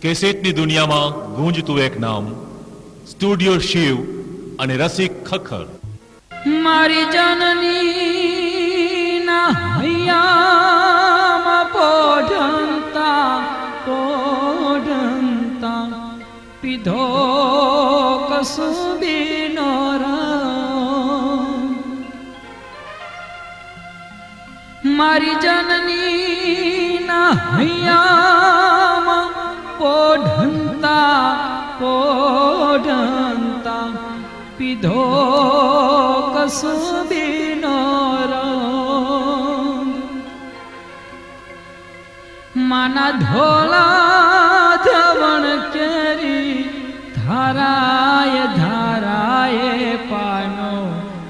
કેસેટની દુનિયામાં ગુંજતું એક નામ, સ્ટુડિયો શિવ અને રસિક ખખર. મારી જનની ના હૈયામાં પોઢંતા પીધો કસુંબીનો રંગ. મારી જનની ના હૈયામાં પોઢંતા પીધો કસુંબીનો રંગ. માના ધોળા ધવણ કેરી ધારાય ધારાય પાનો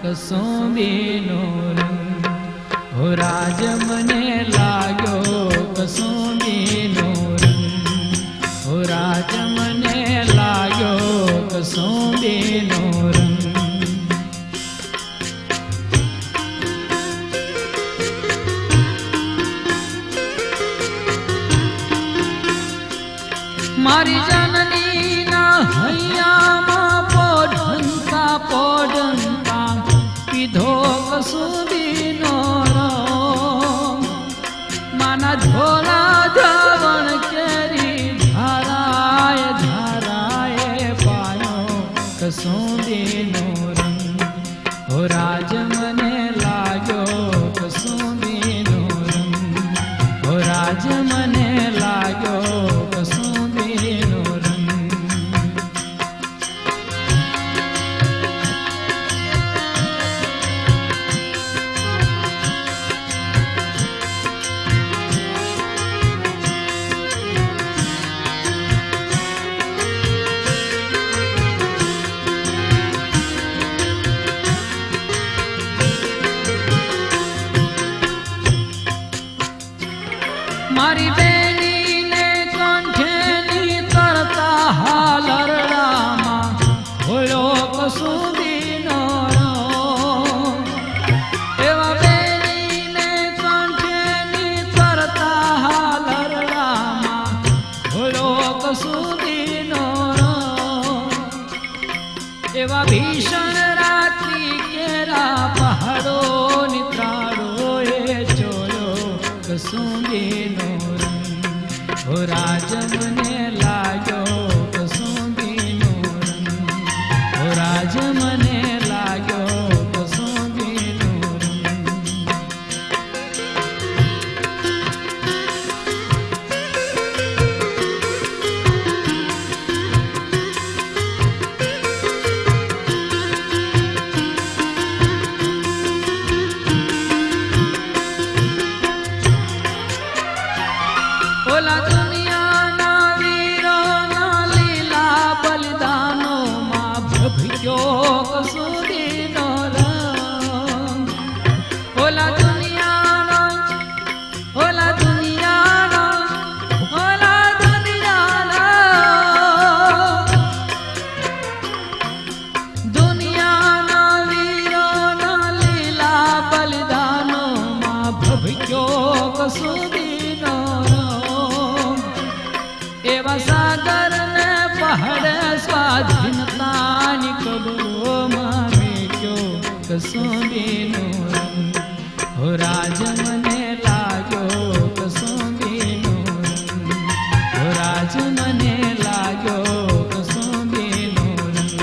કસુંબીનો રંગ. હો રાજ મને લાગ્યો કસુંબીનો રંગ. હો રાજ મને લાગ્યો કસુંબીનો રંગ. મારી જનની ના હૈયામાં પોઢંતા પીધો કસુંબીનો રંગ. માના ધોળા ધવણ કેરી ધારાય ધારાય પાયો કસુંબીનો રંગ. હો રાજ મને લાગ્યો કસુંબીનો રંગ. હો રાજ મને લાગ્યો કસુંબીનો રંગ. મારી બેનીને કંઠેની તરતા હાલરડામાં હોળો કસુંબીનો રંગ. એવા બેનીને કંઠેની તરતા હાલરડામાં હોળો કસુંબીનો રંગ. એવા ભીષણ રાત્રિ કેરા પહાડો નિત્રાડો એ ચોયો કસુંબીનો રંગ. હો રાજ મને લાગ્યો કસુંબીનો રંગ. હો રાજ મને લાગ્યો કસુંબીનો રંગ. ઓલા દુનિયાના વીરોના લીલા બલિદાનોમાં ભભક્યો કસુંબીનો રંગ. ઓલા દુનિયાના દુનિયાના વીરોના લીલા બલિદાનોમાં ભભક્યો કસુંબીનો રંગ. એવા સાગર ને પહાડે સ્વાધીનતાની કબરોમાં મેક્યો કસુંબીનો રંગ. હો રાજ મને લાગ્યો કસુંબીનો રંગ. હો રાજ મને લાગ્યો કસુંબીનો રંગ.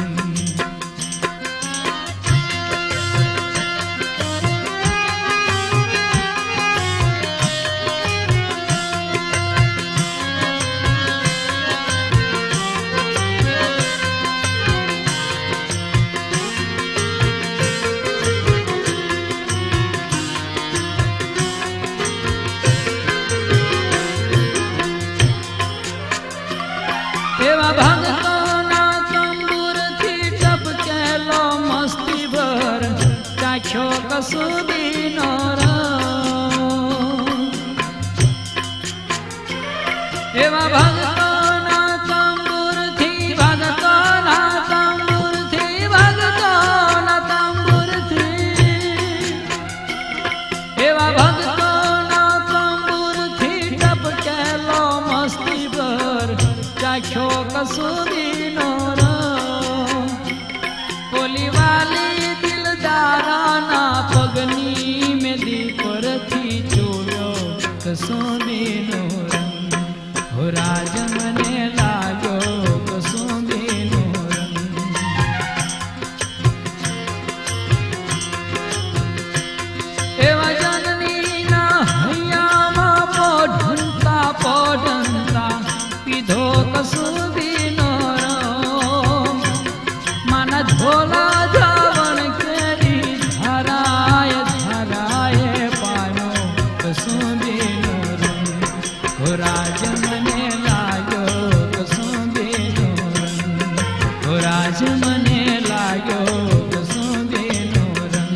એવા ભક્તોના તંબુરથી ટપકેલો મસ્તી ભર ચાખ્યો કસુંબીનો રંગ. એવા ભક્તોના તંબુરથી એવા ભક્તોના તંબુરથી ટપકેલો મસ્તી ભર ચાખ્યો કસુરીનો રંગ ઓલી વાલી દિલદારાના પગની મેદી પરથી જોયો કસુરીનો રંગ હો રાજ મને લાગ્યો કસુરીનો રંગ એવા જનનીના હૈયામાં પોઢંતા પીધો કસુરીનો રંગ માના ઝોલા ધાવણ કેરી ધરાય ધરાય પાયો કસુરીનો રંગ હો રાજ મને લાગ્યો કસુરીનો રંગ હો રાજ મને લાગ્યો કસુરીનો રંગ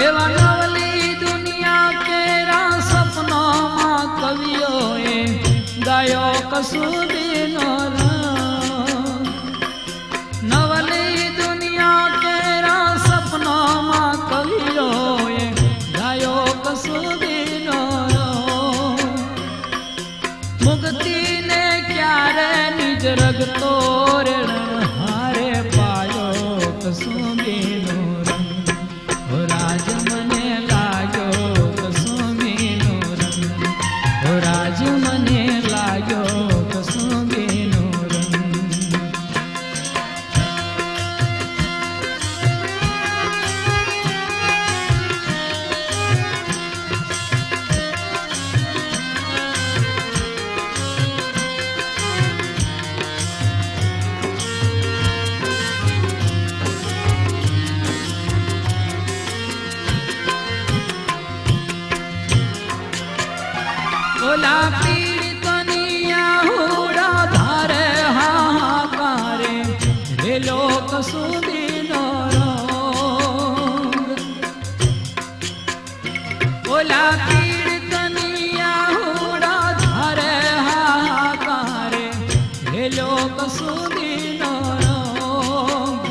એવા નવલી દુનિયા કેરા સપનોમાં કવિઓએ ગાયો કસુરીનો રંગ નવલી દુનિયા કેરા સપનોમાં કવિઓએ ગાયો કસુરીનો રંગ મુક્તિને ક્યારે નિજ રગતો રે હારે પાયો કસુરીનો રંગ હો રાજ મને લાગ્યો કસુરીનો રંગ હો રાજ મને લાગ્યો કસુરીનો રંગ ઓલા પીડિતની આહુડા ધારે હાહાકારે રેલો કસુરીનો રંગ ઓલા પીડિતની આહુડા ધારે હાહાકારે રેલો કસુરીનો રંગ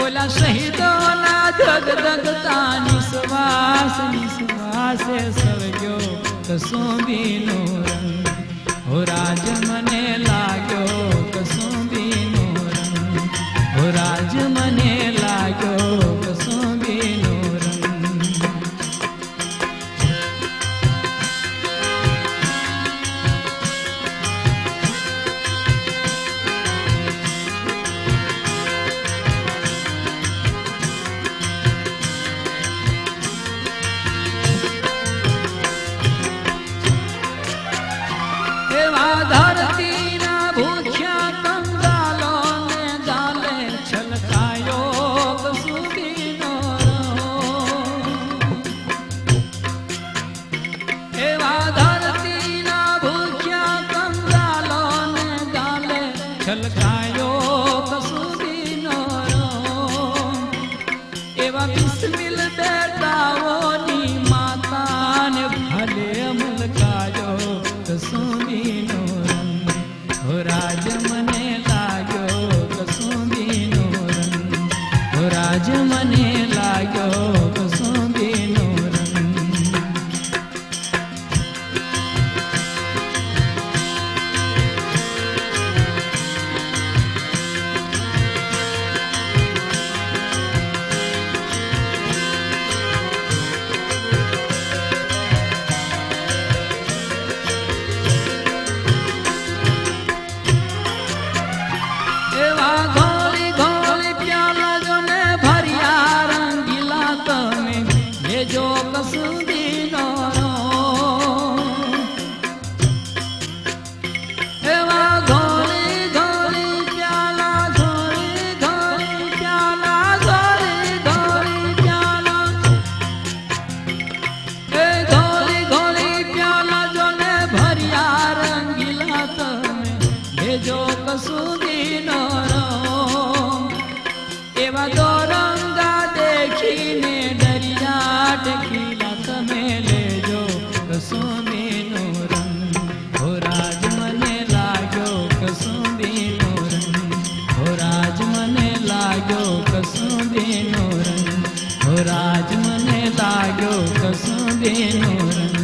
ઓલા શહીદોના ધગધગતા નિશ્વાસે સળગ્યો કસુરીનો રંગ હો રાજ મને લાગ્યો કસુરીનો રંગ હો રાજ મને લાગ્યો કસુરીનો રંગ એવા ધરતીના ભૂખ્યા કંગાલોને ગાલે છલકાયો કસુરીનો રંગ એવા ધરતીના ભૂખ્યા કંગાલોને ગાલે છલકાયો કસુરીનો રંગ એવા બિસ્મિલ બેટાઓની માતાને ભલે મલકાયો કસુરીનો રંગ હો રાજ મને લાગ્યો કસુરીનો રંગ હો રાજ મને લાગ્યો કસુરીનો રંગ રાજ મને લાગ્યો કસુંબીનો રંગ,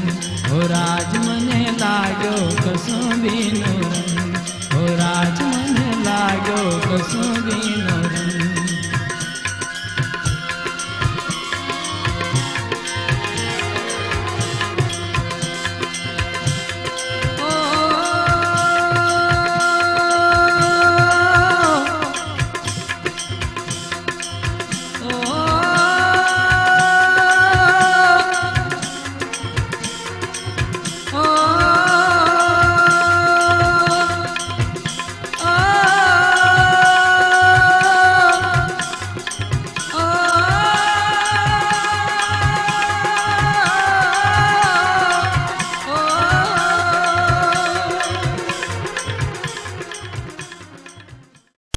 હો રાજ મને લાગ્યો કસુંબીનો રંગ, હો રાજ મને લાગ્યો કસુંબી